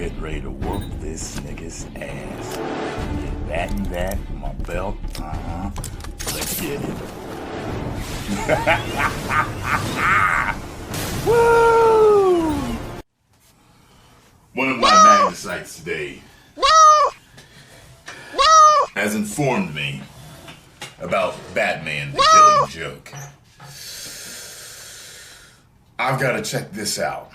getting ready to whoop this nigga's ass. Get that and that, my belt. Let's get it. Woo! One of my magnacites today has informed me about Batman the Killing Joke. I've got to check this out.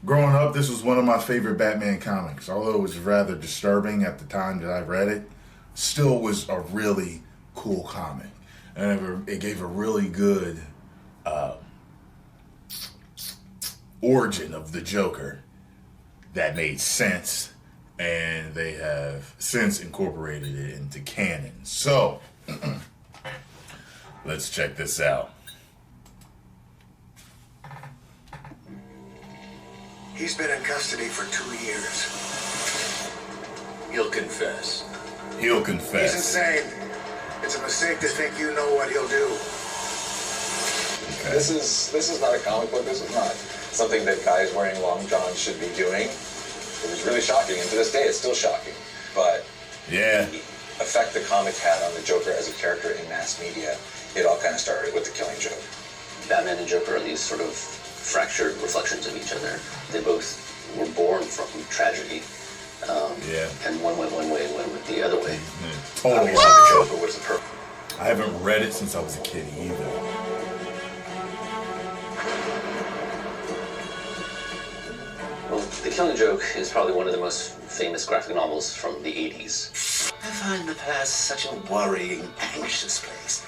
Growing up, this was one of my favorite Batman comics. Although it was rather disturbing at the time that I read it, still was a really cool comic. And it gave a really good origin of the Joker that made sense, and they have since incorporated it into canon. So, let's check this out. He's been in custody for 2 years. He'll confess. He'll confess. He's insane. It's a mistake to think you know what he'll do. Okay. This is not a comic book. This is not something that guys wearing long johns should be doing. It was really shocking, and to this day, it's still shocking. But Yeah. the effect the comic had on the Joker as a character in mass media, it all kind of started with the Killing Joke. Batman and Joker are these sort of fractured reflections of each other. They both were born from tragedy. And one went one way, one went the other way. Total Obviously, the opposite. Joker was the perfect. I haven't read it since I was a kid either. Well, The Killing Joke is probably one of the most famous graphic novels from the 80s. I find the past such a worrying, anxious place.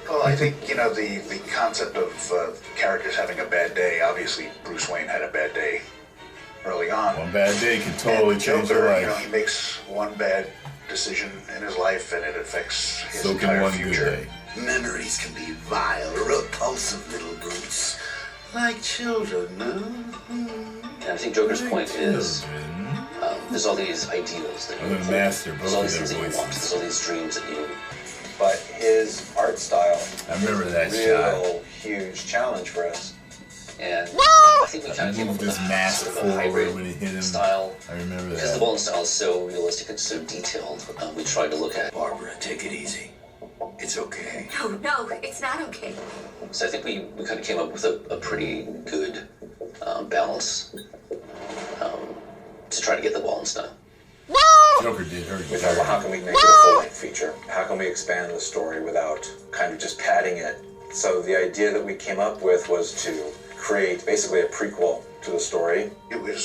Well, I think, the concept of characters having a bad day, obviously Bruce Wayne had a bad day early on. One bad day can totally And change Joker, your life. he makes one bad decision in his life and it affects his So can entire one future. good day. Memories can be vile, repulsive little brutes. Like children, no? And I think Joker's point is there's all these ideals that you I'm gonna hold. master There's both all of these their things that you want. voices. There's all these dreams that you... But his art style I remember that is a real huge challenge for us. And I think we kind of came up Moved with his a mask sort of a forward hybrid when it hit him. style. I remember Because the that. Bolton style is so realistic and so detailed, we tried to look at. Barbara, take it easy. It's okay. No, it's not okay. So I think we kind of came up with a pretty good balance to try to get the Bolton style. Joker did hurt We you. thought, well, how can we make it a full-length feature? How can we expand the story without kind of just padding it? So the idea that we came up with was to create basically a prequel to the story. It was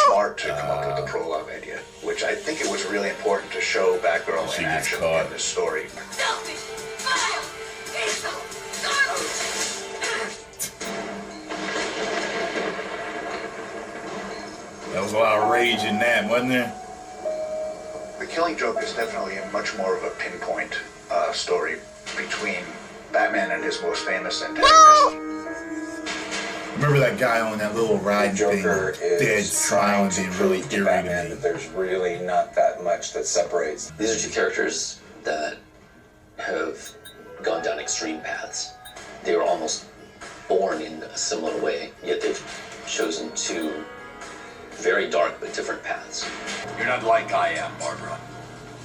smart to come up with the prologue idea, which I think it was really important to show Batgirl She in gets action caught. in this story. Selfish, vile, faithful, garbage. That was a lot of rage in that, wasn't there? The Killing Joke is definitely a much more of a pinpoint story between Batman and his most famous antagonist. Remember that guy on that little ride thing, Joker is dead smiling, trying being to really prove to Batman that irritating. there's really not that much that separates. These are two characters that have gone down extreme paths. They were almost born in a similar way, yet they've chosen two very dark but different paths. You're not like I am, Barbara.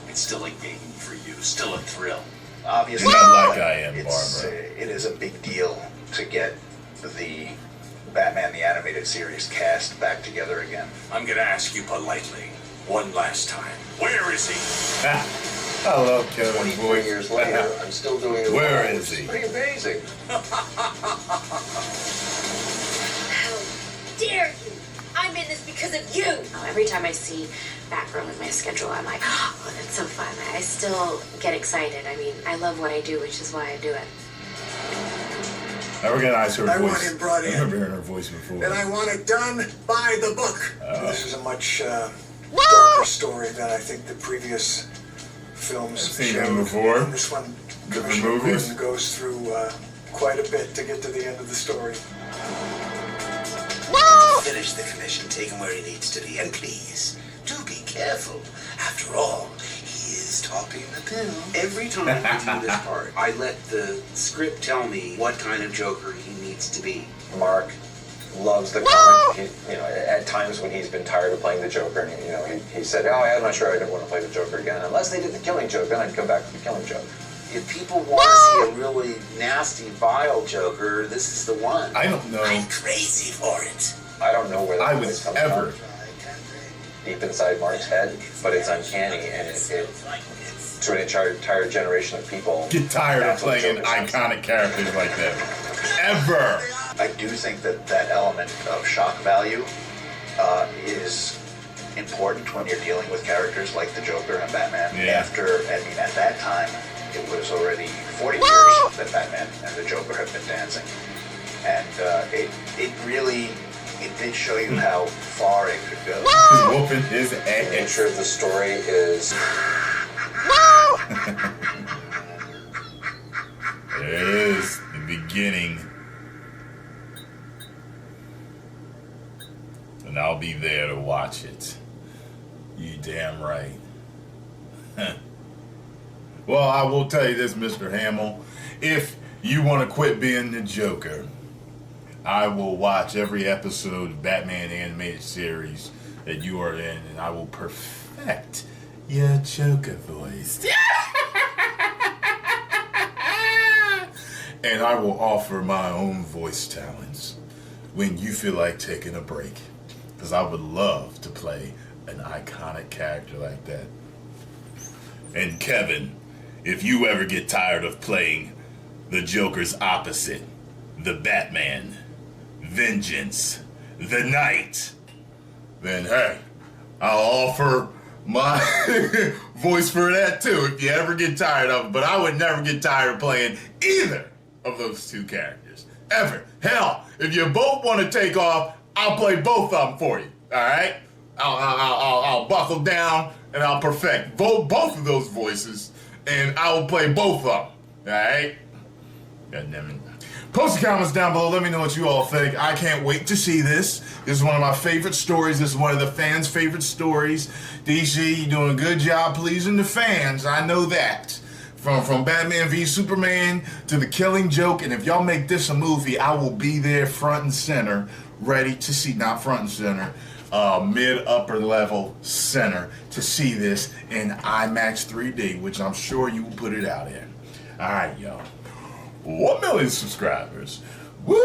It's still a game for you, still a thrill. Obviously, You're not like I am, Barbara. It is a big deal to get the Batman the Animated Series cast back together again. I'm gonna ask you politely, one last time. Where is he? I love Kevin's 23 voice. years later, I'm still doing it. Where well, is which he? Pretty amazing. How dare you? I'm in this because of you. Oh, every time I see Batgirl in my schedule, I'm like, oh, that's so fun. I still get excited. I mean, I love what I do, which is why I do it. I recognize her I voice. want him brought in. I remember hearing her voice before. And I want it done by the book. This is a much darker story than I think the previous films I've seen showed. him before. And this one, Different Commissioner movies. Gordon goes through quite a bit to get to the end of the story. Finish the commission, take him where he needs to be, and please, do be careful. After all, he is He's topping the bill. Every time I do this part, I let the script tell me what kind of Joker he needs to be. Mark loves the comic. At times when he's been tired of playing the Joker, and he said, "Oh, I'm not sure I didn't want to play the Joker again, unless they did the Killing Joke. Then I'd come back to the Killing Joke." If people want to see a really nasty, vile Joker, this is the one. I don't know. I'm crazy for it. I don't know where that voice comes ever from deep inside Mark's head, but it's uncanny, and it to an entire generation of people get tired of that's what playing Joker sounds iconic characters like that. Ever. I do think that element of shock value is important when you're dealing with characters like the Joker and Batman. Yeah. At that time, it was already 40 years that Batman and the Joker have been dancing. And it did show you how far it could go. He's whooping his The ass. nature of the story is It is the beginning. And I'll be there to watch it. You damn right. Well, I will tell you this, Mr. Hamill. If you want to quit being the Joker, I will watch every episode of Batman animated series that you are in, and I will perfect your Joker voice. And I will offer my own voice talents when you feel like taking a break. Because I would love to play an iconic character like that. And Kevin, if you ever get tired of playing the Joker's opposite, the Batman, Vengeance, the Knight, then hey, I'll offer my voice for that too if you ever get tired of it. But I would never get tired of playing either of those two characters. Ever. Hell, if you both want to take off, I'll play both of them for you. Alright? I'll buckle down and I'll perfect both of those voices and I will play both of them. Alright? God damn it. Post the comments down below. Let me know what you all think. I can't wait to see this. This is one of my favorite stories. This is one of the fans' favorite stories. DC, you're doing a good job pleasing the fans. I know that. From Batman v Superman to the Killing Joke. And if y'all make this a movie, I will be there front and center, ready to see, not front and center, mid-upper level center to see this in IMAX 3D, which I'm sure you will put it out in. All right, y'all. 1 million subscribers. Woo!